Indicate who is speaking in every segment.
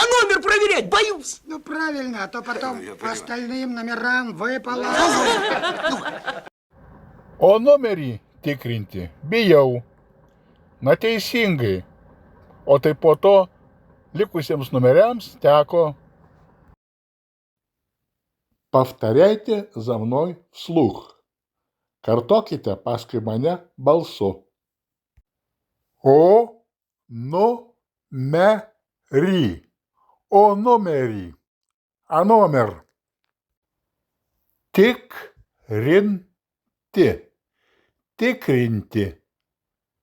Speaker 1: Я номер проверять боюсь.
Speaker 2: Ну, правильно, а то потом по остальным номерам выпало.
Speaker 3: O numerį tikrinti bijau. Na teisingai. O tai po to likusiems numeriams тяко. Повторяйте за мной вслух. Kartokite paskui mane balsu. O numerį. O numerį. A номер. Tikrinti. Tikrinti.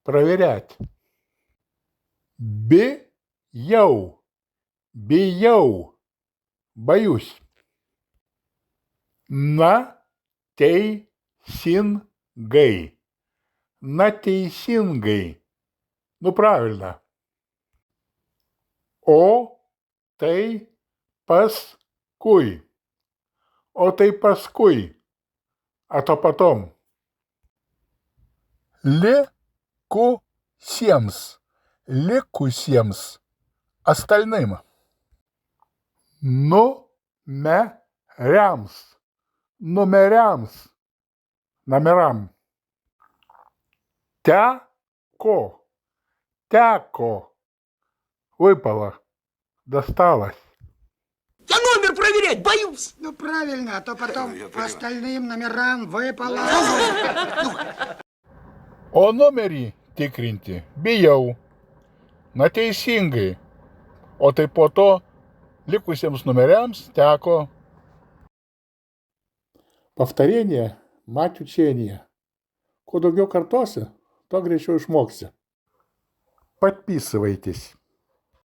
Speaker 3: Проверять. Bijau. Bijau. Боюсь. Na teisingai. Na teisingai. Ну, правильно. O tai paskui. O tai paskui. А то потом. Likusiems. Likusiems. Остальным. Numeriams. Numeriams. Номерам. Тяко. Тяко. Выпало. Досталось.
Speaker 1: Я номер проверять боюсь.
Speaker 2: Ну, правильно, а то потом по остальным номерам выпало.
Speaker 3: O numerį tikrinti bijau. Na teisingai. O tai po to likusiems numeriams тяко. Повторение – мать учения. Kuo daugiau kartosi, to greičiau išmoksi. Подписывайтесь.